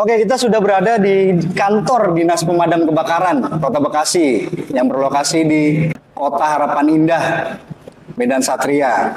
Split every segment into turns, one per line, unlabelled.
Oke, kita sudah berada di kantor Dinas Pemadam Kebakaran Kota Bekasi yang berlokasi di Kota Harapan Indah, Medan Satria.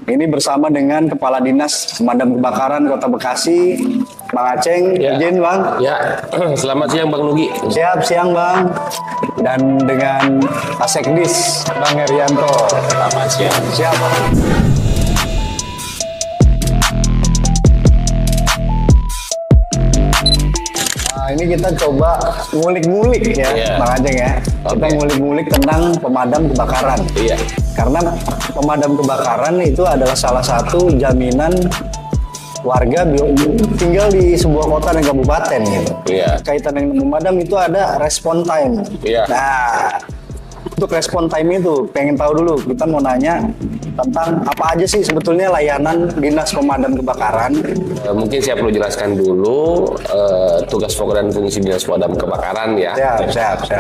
Ini bersama dengan Kepala Dinas Pemadam Kebakaran Kota Bekasi, Bang Aceng. Izin, Bang.
Ya, selamat siang Bang Nugi.
Siang Bang. Dan dengan Asekdis, Bang Herianto.
Selamat siang.
Siap, Bang. Ini kita coba ngulik-ngulik ya, Bang Aceng ya. Kita ngulik-ngulik tentang pemadam kebakaran.
Iya.
Karena pemadam kebakaran itu adalah salah satu jaminan warga tinggal di sebuah kota dan kabupaten gitu.
Iya.
Kaitan dengan pemadam itu ada respon time.
Iya.
Nah, untuk respon time itu pengen tahu dulu, kita mau nanya tentang apa aja sih sebetulnya layanan Dinas Pemadam Kebakaran.
Mungkin saya perlu jelaskan dulu tugas pokok dan fungsi Dinas Pemadam Kebakaran ya.
Siap.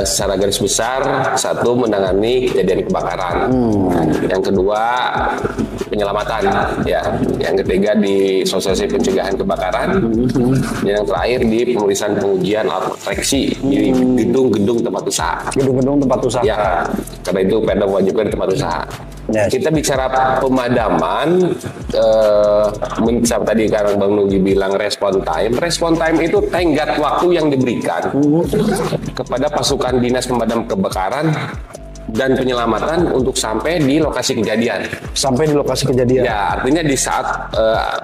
Secara garis besar, satu menangani kejadian kebakaran. Yang kedua penyelamatan ya. Yang ketiga di sosialisasi pencegahan kebakaran. Dan yang terakhir di penulisan pengujian alat proteksi di gedung-gedung tempat usaha.
Gedung-gedung tempat usaha.
Ya, karena itu Pemda mewajibkan di tempat usaha.
Yes.
Kita bicara pemadaman, tadi kan Bang Nugi bilang respon time. Respon time itu tenggat waktu yang diberikan kepada pasukan Dinas Pemadam Kebakaran dan penyelamatan untuk sampai di lokasi kejadian.
Sampai di lokasi kejadian.
Ya, artinya di saat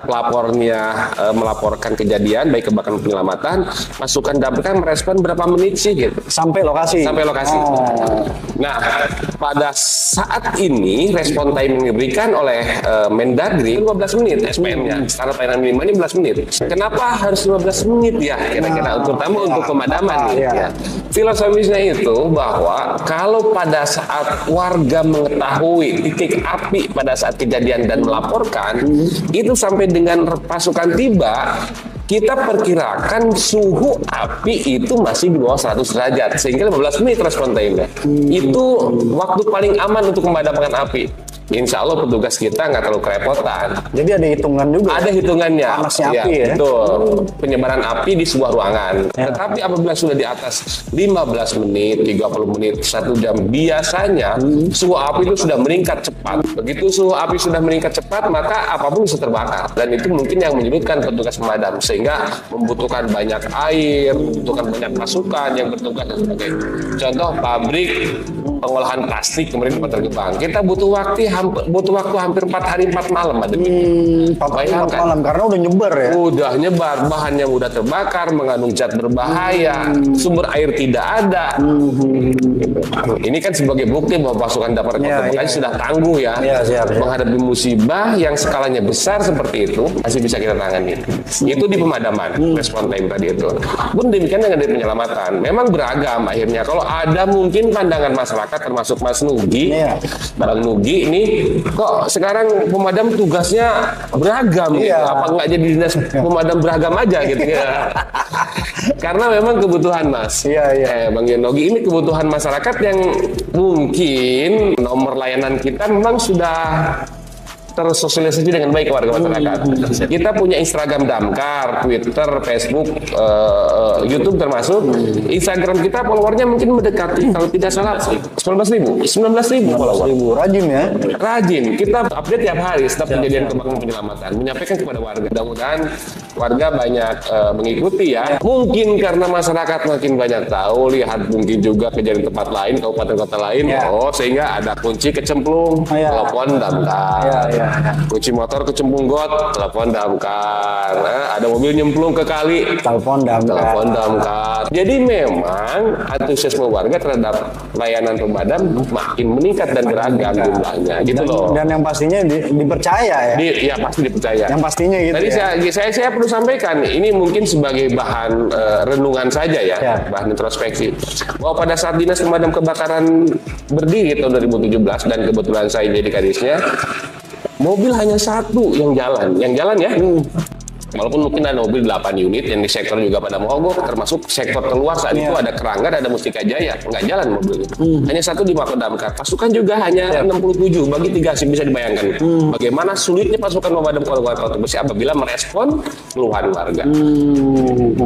pelapornya melaporkan kejadian, baik kebakaran penyelamatan, pasukan damkar merespon berapa menit sih gitu.
Sampai lokasi.
Sampai lokasi. Nah, pada saat ini respon time yang diberikan oleh Mendagri 15 menit SPM-nya. Standar pelayanan minimal 15 menit. Kenapa harus 15 menit ya? Kira-kira terutama untuk pemadaman nih. Ya. Filosofisnya itu bahwa kalau pada saat warga mengetahui titik api pada saat kejadian dan melaporkan, itu sampai dengan pasukan tiba, kita perkirakan suhu api itu masih di bawah 100 derajat, sehingga 15 menit respon time-nya. Itu waktu paling aman untuk memadamkan api. Insya Allah petugas kita nggak terlalu kerepotan.
Jadi ada hitungan juga.
Ada hitungannya.
Panasnya api ya.
Betul. Penyebaran api di sebuah ruangan. Ya. Tetapi apabila sudah di atas 15 menit, 30 menit, 1 jam, biasanya suhu api itu sudah meningkat cepat. Begitu suhu api sudah meningkat cepat, maka apapun bisa terbakar. Dan itu mungkin yang menyulitkan petugas pemadam, sehingga membutuhkan banyak air, membutuhkan banyak pasukan yang bertugas dan sebagainya. Contoh pabrik pengolahan plastik kemudian tempat tergebang. Kita butuh waktu hampir 4 hari 4 malam ada.
4 hari 4 malam karena udah nyebar ya.
Udah nyebar, bahannya mudah terbakar, mengandung zat berbahaya, sumber air tidak ada. Ini kan sebagai bukti bahwa pasukan damkar Kota Bekasi sudah tangguh ya.
Siap.
Menghadapi musibah yang skalanya besar seperti itu masih bisa kita tangani. Itu di pemadaman, respon time tadi itu. Pun demikian dengan di penyelamatan. Memang beragam akhirnya. Kalau ada mungkin pandangan masyarakat termasuk Mas Nugi, Bang Nugi ini kok sekarang pemadam tugasnya beragam gitu. Apa nggak jadi dinas pemadam beragam aja gitu ya. Karena memang kebutuhan Mas. Bang Yonogi, ini kebutuhan masyarakat yang mungkin nomor layanan kita memang sudah tersosialisasi dengan baik ke warga masyarakat. Kita punya Instagram Damkar, Twitter, Facebook, YouTube termasuk. Instagram kita followernya mungkin mendekati kalau tidak salah 19.000 follower.
Rajin ya?
Rajin. Kita update tiap hari setiap kejadian kebakaran penyelamatan, menyampaikan kepada warga. Mudah-mudahan warga banyak mengikuti ya. Mungkin karena masyarakat makin banyak tahu, lihat mungkin juga kejadian tempat lain, kabupaten kota lain, sehingga ada kunci kecemplung, telepon Damkar. Kunci motor kecemplung got, telepon damkar. Ada mobil nyemplung ke kali, telepon damkar. Jadi memang antusiasme warga terhadap layanan pemadam makin meningkat dan beragam jumlahnya, gitu loh.
Dan yang pastinya dipercaya ya.
Ya pasti dipercaya.
Yang pastinya gitu.
Tadi saya perlu sampaikan, ini mungkin sebagai bahan renungan saja ya, bahan introspeksi. Bahwa pada saat Dinas Pemadam Kebakaran berdiri tahun 2017 dan kebetulan saya jadi kadisnya, mobil hanya satu yang jalan ya. Walaupun mungkin ada mobil 8 unit yang di sektor juga pada mogok, termasuk sektor keluar saat itu ada Keranggan, ada Mustika Jaya, nggak jalan mobil itu. Hanya satu di Mako Damkar. Pasukan juga hanya 67 bagi 3 SIM, bisa dibayangkan. Bagaimana sulitnya pasukan pemadam kebakaran bersih apabila merespon keluhan warga.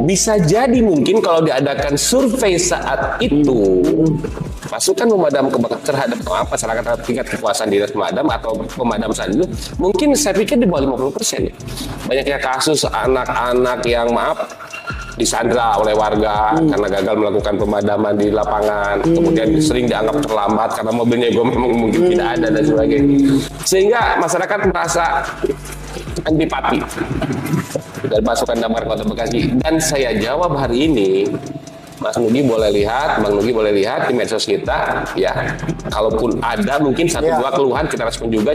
Bisa jadi mungkin kalau diadakan survei saat itu, pasukan pemadam kebakaran terhadap masyarakat terhadap tingkat kepuasan dinas pemadam atau pemadam saat itu, mungkin saya pikir di bawah 50%. Banyaknya kasus anak-anak yang disandra oleh warga karena gagal melakukan pemadaman di lapangan, kemudian sering dianggap terlambat karena mobilnya juga memang mungkin tidak ada dan sebagainya, sehingga masyarakat merasa antipati dari pasukan damkar Kota Bekasi. Dan saya jawab hari ini, Mas Nugi boleh lihat, Bang Nugi boleh lihat di medsos kita, ya. Kalaupun ada mungkin 1-2 keluhan kita respon juga.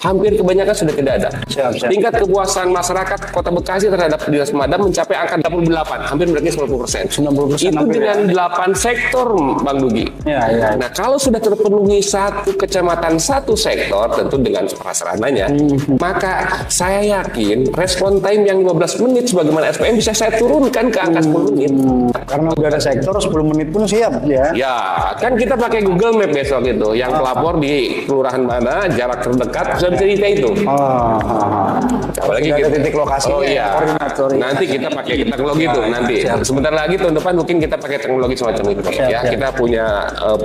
Hampir kebanyakan sudah tidak ada. Tingkat kepuasan masyarakat Kota Bekasi terhadap dinas pemadam mencapai angka 88, hampir mendekati 90%.
90%
itu dengan 8 sektor, Bang Nugi. Nah, kalau sudah terpenuhi satu kecamatan, satu sektor, tentu dengan prasarananya, maka saya yakin respon time yang 15 menit sebagaimana SPM bisa saya turunkan ke angka 10 menit.
Karena udah ada sektor 10 menit pun siap ya.
Ya, kan kita pakai Google Map besok itu. Yang pelapor di kelurahan mana, jarak terdekat, sudah bisa detail itu. Apalagi
kita
kita
ada titik lokasinya.
Oh iya.
Koordinator.
Nanti kita pakai teknologi itu nanti. Sebentar lagi tahun depan mungkin kita pakai teknologi semacam itu. Ya, kita punya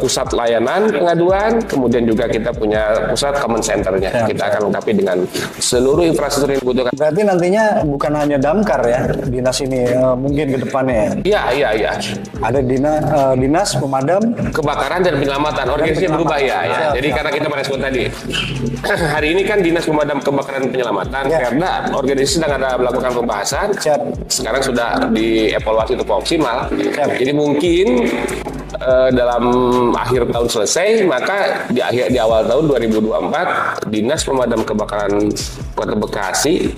pusat layanan pengaduan, kemudian juga kita punya pusat command centernya. Kita akan lengkapi dengan seluruh infrastruktur yang dibutuhkan.
Berarti nantinya bukan hanya damkar ya dinas ini, mungkin ke depannya ya.
Iya.
Ada dinas pemadam
Kebakaran dan penyelamatan, organisasinya berubah ya. Jadi karena kita merespon tadi, hari ini kan dinas pemadam kebakaran dan penyelamatan karena organisasi sedang ada melakukan pembahasan. Sekarang sudah dievaluasi untuk optimal. Jadi mungkin dalam akhir tahun selesai, maka di awal tahun 2024 dinas pemadam kebakaran Kota Bekasi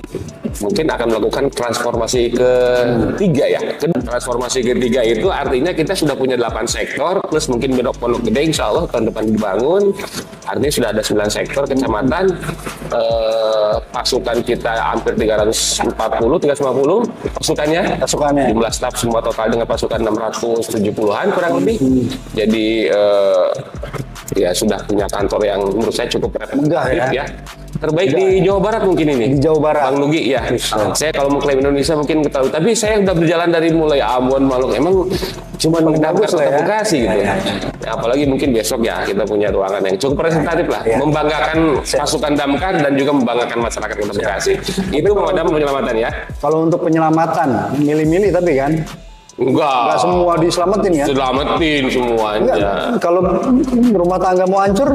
mungkin akan melakukan transformasi ketiga ya. Transformasi ketiga itu artinya kita sudah punya 8 sektor plus mungkin Pondok Gede insya Allah tahun depan dibangun. Artinya sudah ada 9 sektor kecamatan. Pasukan kita hampir 350 pasukannya. Jumlah staf semua total dengan pasukan 670-an kurang lebih. Jadi ya sudah punya kantor yang menurut saya cukup representatif ya. Terbaik di Jawa Barat mungkin ini.
Di Jawa Barat.
Bang Nugi ya. Saya kalau mau klaim Indonesia mungkin ketahui. Tapi saya sudah berjalan dari mulai Ambon, Maluku. Emang cuma bagus lah ya. Bekasi gitu. Ya, apalagi mungkin besok ya kita punya ruangan yang cukup representatif lah. Membanggakan pasukan damkar dan juga membanggakan masyarakat Kota Bekasi. Itu pemadam penyelamatan ya.
Kalau untuk penyelamatan, milih-milih tapi kan? Enggak semua diselamatin ya?
Selamatin semuanya.
Enggak, kalau rumah tangga mau hancur?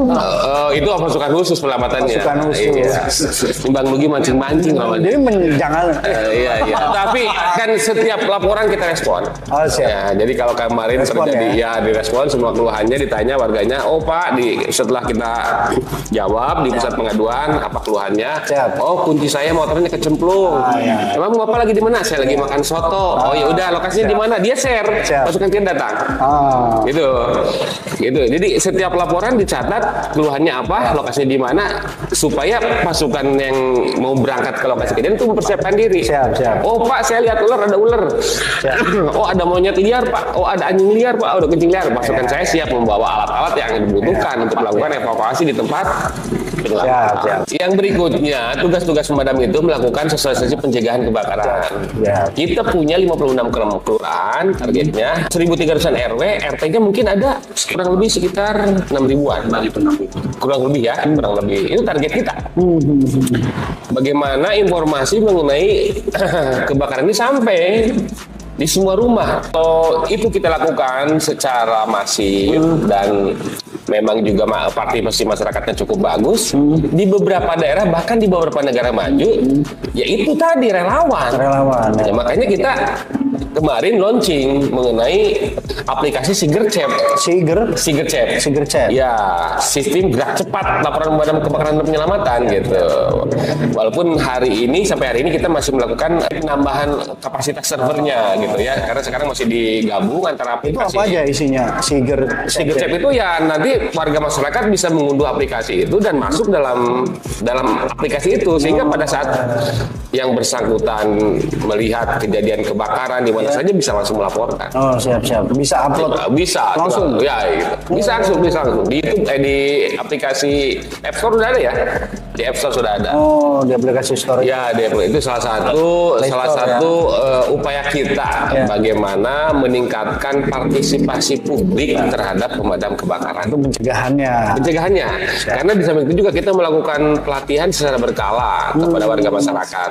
Itu pasukan khusus pelamatannya.
Pasukan khusus.
Bang Nugi mancing-mancing.
Jadi jangan.
Iya. Tapi kan setiap laporan kita respon.
Siap.
Ya, jadi kalau kemarin
respon
terjadi ya direspon semua keluhannya, ditanya warganya, oh Pak, setelah kita jawab di pusat pengaduan apa keluhannya? Oh kunci saya motornya kecemplung. Emang Bapak lagi di mana? Saya lagi makan soto. Oh ya udah lokasinya di mana? Dia share, pasukan kita datang. Gitu. Jadi setiap laporan dicatat keluhannya apa, lokasinya di mana, supaya pasukan yang mau berangkat ke lokasi kejadian itu mempersiapkan diri. Oh Pak, saya lihat ada ular. Oh ada monyet liar Pak. Oh ada anjing liar Pak. Oh ada kencing liar. Pasukan saya siap membawa alat-alat yang dibutuhkan untuk melakukan evakuasi di tempat penyelamatan. Yang berikutnya, tugas-tugas pemadam itu melakukan sosialisasi pencegahan kebakaran. Kita punya 56 kelurahan. Targetnya 1.300-an RW, RT-nya mungkin ada kurang lebih sekitar 6.000-an. Kurang lebih ya, kurang lebih. Itu target kita. Bagaimana informasi mengenai kebakaran ini sampai di semua rumah. Kalau itu kita lakukan secara masif dan memang juga partisipasi masyarakatnya cukup bagus, di beberapa daerah bahkan di beberapa negara maju, ya itu tadi relawan. Ya, makanya kita kemarin launching mengenai aplikasi Sigercep. Sigercep. Ya, sistem gerak cepat laporan pemadam kebakaran dan penyelamatan gitu. Walaupun sampai hari ini kita masih melakukan penambahan kapasitas servernya gitu ya, karena sekarang masih digabung antara aplikasi.
Itu apa aja isinya?
Sigercep itu ya nanti warga masyarakat bisa mengunduh aplikasi itu dan masuk dalam aplikasi itu, sehingga pada saat yang bersangkutan melihat kejadian kebakaran di mana saja bisa langsung melaporkan.
Oh, siap. Bisa upload?
Bisa langsung. Ya, gitu. Bisa langsung di YouTube, di aplikasi App Store sudah ada ya. Di App Store sudah ada.
Oh, di aplikasi Store.
Ya, itu salah satu upaya kita bagaimana meningkatkan partisipasi publik terhadap pemadam kebakaran.
Itu pencegahannya.
Karena di samping itu juga kita melakukan pelatihan secara berkala kepada warga masyarakat.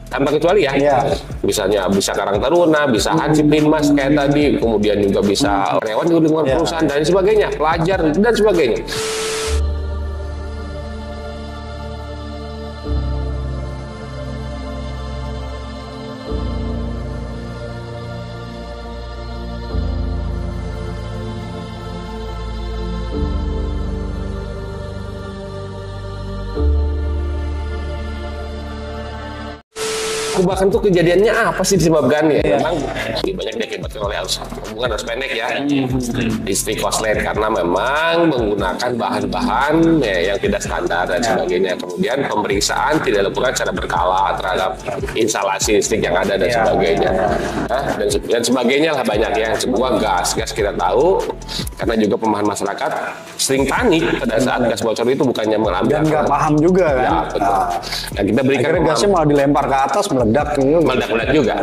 Tanpa kecuali ya, misalnya bisa Karang Taruna, bisa Hansip Linmas kayak tadi, kemudian juga bisa karyawan di lingkungan perusahaan dan sebagainya, pelajar dan sebagainya. Kebakaran itu kejadiannya apa sih disebabkan ya? Memang banyak diakibatkan oleh hubungan arus pendek ya, listrik korslet karena memang menggunakan bahan-bahan yang tidak standar dan sebagainya. Kemudian pemeriksaan tidak dilakukan secara berkala terhadap instalasi listrik yang ada dan sebagainya. Dan sebagainya lah banyak ya. Sebuah gas kita tahu karena juga pemahaman masyarakat sering panik pada saat gas bocor itu, bukannya mengambil.
Dan nggak paham juga kan?
Ya, betul. Dan kita berikan
gasnya malah dilempar ke atas, meledak
juga.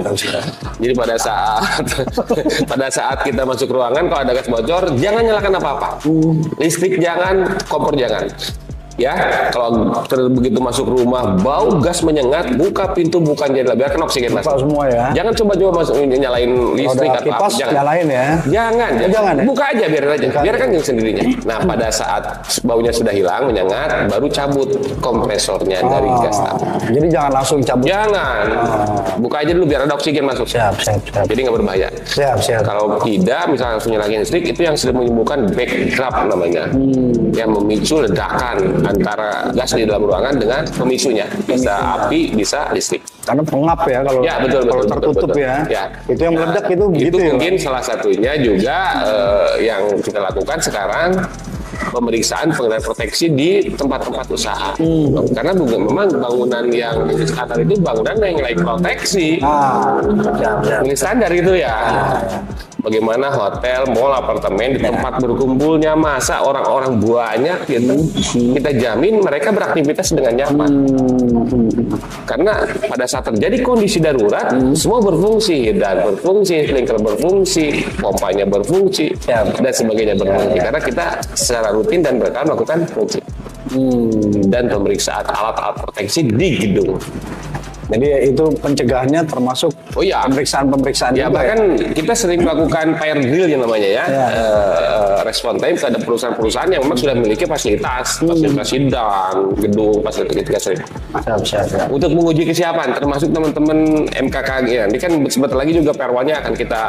Jadi pada saat kita masuk ruangan, kalau ada gas bocor, jangan nyalakan apa-apa. Listrik jangan, kompor jangan. Ya, kalau begitu masuk rumah bau gas menyengat, buka pintu, bukan jendela, biarkan oksigen masuk.
Semua ya.
Jangan coba masuk nyalain listrik atau apa.
Nyalain ya.
Jangan ya. Buka aja, biarkan yang sendirinya. Nah, pada saat baunya sudah hilang menyengat, baru cabut kompresornya dari gas tadi.
Jadi jangan langsung cabut.
Jangan. Buka aja dulu biar ada oksigen masuk.
Siap.
Jadi nggak berbahaya.
Siap.
Kalau tidak, misalnya langsung nyalain listrik, itu yang sudah menimbulkan backdraft namanya, yang memicu ledakan antara gas di dalam ruangan dengan pemicunya, bisa api, bisa listrik.
Karena pengap ya kalau kalau tertutup betul. Ya. Itu yang meledak itu begitu ya.
Mungkin salah satunya juga yang kita lakukan sekarang, pemeriksaan pengendalian proteksi di tempat-tempat usaha. Karena memang bangunan yang di sekitar itu bangunan yang layak proteksi. Ini standar itu ya. Bagaimana hotel, mall, apartemen di tempat berkumpulnya masa orang-orang banyak gitu, kita jamin mereka beraktivitas dengan nyaman. Karena pada saat terjadi kondisi darurat, semua berfungsi, dan sprinkler berfungsi, pompanya berfungsi, dan sebagainya berfungsi. Karena kita secara rutin dan berkala melakukan fungsi dan pemeriksaan alat-alat proteksi di gedung.
Jadi itu pencegahannya termasuk pemeriksaan-pemeriksaan
ya,
juga.
Bahkan kita sering melakukan fire drill yang namanya respon time pada perusahaan-perusahaan yang memang sudah memiliki fasilitas sidang, gedung, fasilitas siap. Untuk menguji kesiapan, termasuk teman-teman MKKG. Ini kan sebentar lagi juga perwanya akan kita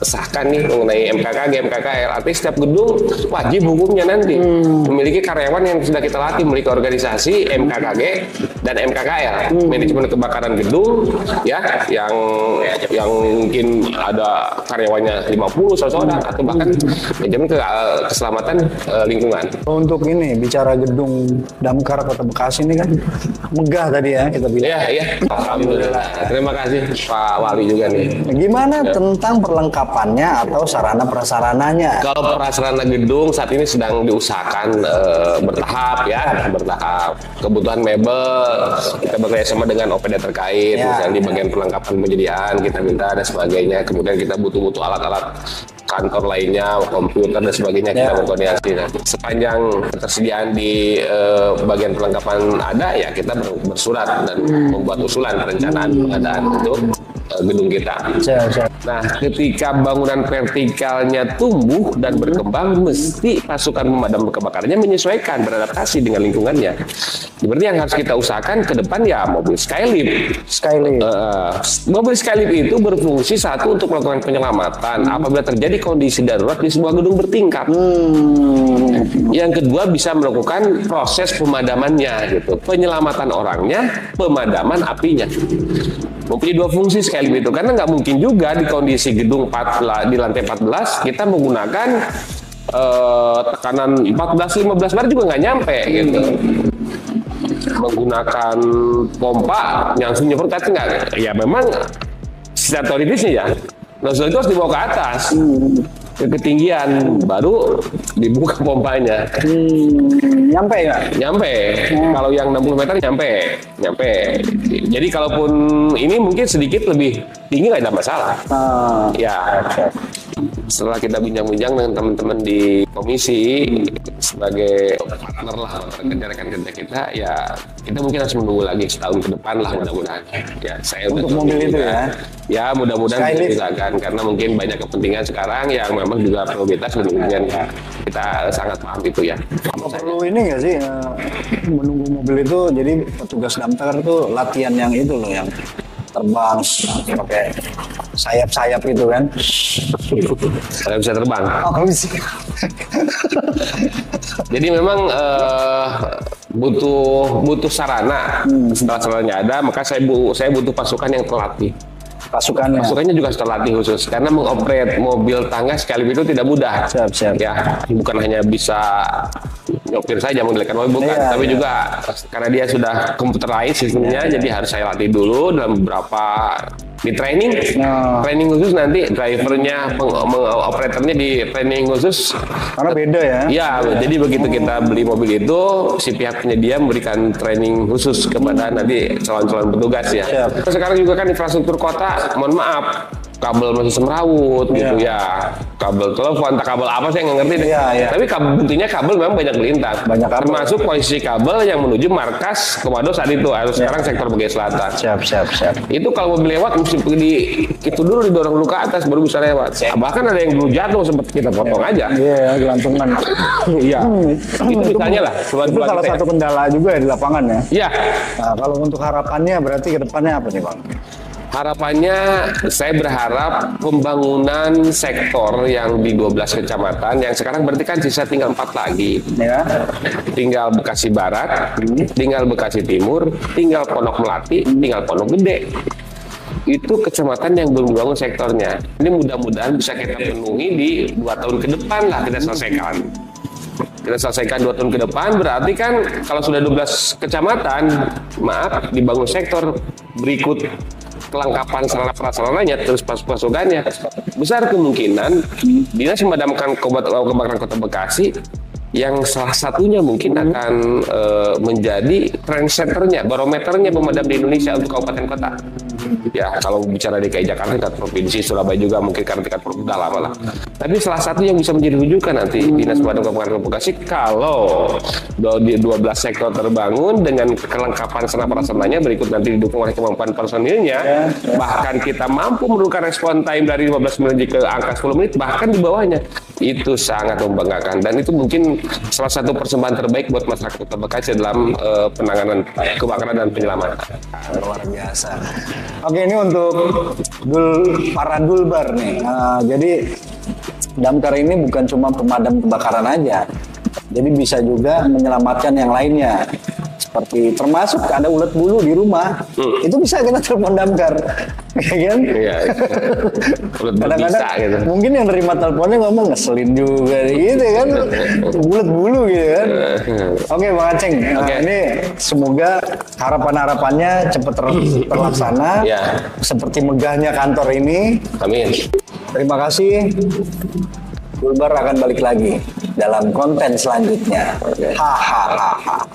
sahkan nih mengenai MKKG, MKKL. Artinya setiap gedung wajib hukumnya nanti memiliki karyawan yang sudah kita latih, memiliki organisasi MKKG dan MKKL, manajemen kebakaran gedung ya, yang mungkin ada karyawannya 50 orang atau bahkan manajemen keselamatan lingkungan.
Untuk ini bicara gedung damkar Kota Bekasi ini kan megah tadi ya kita bilang.
Iya. Alhamdulillah. Terima kasih Pak Wali juga nih.
Gimana tentang perlengkapannya atau sarana prasarananya?
Kalau prasarana gedung saat ini sedang diusahakan bertahap. Kebutuhan mebel kita bekerja sama dengan OPD terkait, misalnya di bagian perlengkapan penyediaan kita minta dan sebagainya. Kemudian kita butuh alat-alat kantor lainnya, komputer dan sebagainya, kita berkoordinasi. Nah, sepanjang ketersediaan di bagian perlengkapan ada, ya kita bersurat dan membuat usulan perencanaan pengadaan untuk gedung kita. Nah, ketika bangunan vertikalnya tumbuh dan berkembang, mesti pasukan pemadam kebakarannya menyesuaikan, beradaptasi dengan lingkungannya. Seperti yang harus kita usahakan ke depan ya mobil Skylift. Mobil Skylift itu berfungsi satu untuk melakukan penyelamatan apabila terjadi kondisi darurat di sebuah gedung bertingkat. Yang kedua bisa melakukan proses pemadamannya gitu, penyelamatan orangnya, pemadaman apinya. Mempunyai dua fungsi Skylift itu, karena nggak mungkin juga di kondisi gedung di lantai 14 kita menggunakan tekanan 14-15 bar juga nggak nyampe gitu. Menggunakan pompa yang nyemprot nggak, ya memang secara teoritisnya ya nozzle itu harus dibawa ke atas ke ketinggian baru dibuka pompanya.
Nyampe ya?
Nyampe. Kalau yang 60 meter nyampe. Jadi kalaupun ini mungkin sedikit lebih tinggi nggak ada masalah. Ya. Setelah kita bincang-bincang dengan teman-teman di komisi sebagai partner lah rekan-rekan kerja kita, ya kita mungkin harus menunggu lagi setahun ke depan lah mudah-mudahan. Ya saya
untuk mobil itu ya.
Ya mudah-mudahan silakan, karena mungkin banyak kepentingan sekarang yang memang juga prioritas kemudian kita sangat paham itu ya.
Perlu ini nggak sih menunggu mobil itu, jadi petugas damkar tuh latihan yang itu loh, yang terbang pakai sayap-sayap itu kan.
Saya bisa terbang.
Oh, bisa.
Jadi memang butuh sarana. Setelah sarananya ada, maka saya butuh pasukan yang terlatih. Pasukannya juga terlatih khusus karena mengoperate mobil tangga sekali itu tidak mudah.
Siap.
Ya, bukan hanya bisa nyopir saja mengendalikan mobil, bukan, tapi juga karena dia sudah computerized sistemnya, jadi harus saya latih dulu dalam beberapa di training khusus, nanti drivernya, operatornya di training khusus.
Karena beda ya?
Ya, jadi begitu kita beli mobil itu, si pihak penyedia memberikan training khusus kepada nanti calon-calon petugas ya. Sekarang juga kan infrastruktur kota, mohon maaf, kabel masih semrawut gitu ya, kabel telepon, entah kabel apa saya nggak ngerti deh. Tapi buktinya kabel memang banyak melintang. Termasuk posisi kabel yang menuju markas Komando saat itu, harus sekarang sektor bagian selatan.
Siap.
Itu kalau mobil lewat mesti itu dulu didorong dulu ke atas baru bisa lewat. Bahkan ada yang dulu jatuh sempat kita potong aja.
Iya, gelantungan.
Iya. Itu misalnya lah.
Itu salah satu kendala juga ya di lapangan ya.
Iya.
Nah, kalau untuk harapannya berarti ke depannya apa nih Bang?
Harapannya saya berharap pembangunan sektor yang di 12 kecamatan yang sekarang berarti kan sisa tinggal 4 lagi. Ya. Tinggal Bekasi Barat, tinggal Bekasi Timur, tinggal Pondok Melati, tinggal Pondok Gede. Itu kecamatan yang belum dibangun sektornya. Ini mudah-mudahan bisa kita penuhi di 2 tahun ke depan lah kita selesaikan. Kita selesaikan 2 tahun ke depan, berarti kan kalau sudah 12 kecamatan, maaf, dibangun sektor berikut kelengkapan sarana prasarananya terus pasukannya, besar kemungkinan Dinas Pemadam Kebakaran Kota Bekasi yang salah satunya mungkin akan menjadi trendsetternya, barometernya pemadam di Indonesia untuk kabupaten kota. Ya, kalau bicara DKI Jakarta, tingkat provinsi, Surabaya juga mungkin karena tingkat provinsi udah lama lah. Tapi salah satu yang bisa menjadi rujukan nanti Dinas Pemadam Kebakaran Kota Bekasi kalau 12 sektor terbangun dengan kelengkapan sarana prasarananya berikut nanti didukung oleh kemampuan personilnya, bahkan kita mampu menurunkan respon time dari 15 menit ke angka 10 menit, bahkan di bawahnya. Itu sangat membanggakan dan itu mungkin salah satu persembahan terbaik buat masyarakat Kota Bekasi dalam penanganan kebakaran dan penyelamatan.
Luar biasa. Oke, ini untuk para dulbar nih. Jadi damkar ini bukan cuma pemadam kebakaran aja, jadi bisa juga menyelamatkan yang lainnya. Seperti termasuk ada ulat bulu di rumah, itu bisa kita telepon damkar, ya kan? Iya. Kadang-kadang gitu. Mungkin yang terima teleponnya ngomong ngeselin juga, gitu kan? Ulat bulu gitu kan? Oke, Bang Aceng, ini semoga harapan-harapannya cepat terlaksana, seperti megahnya kantor ini.
Amin.
Terima kasih. Dulbar akan balik lagi dalam konten selanjutnya. Hahaha.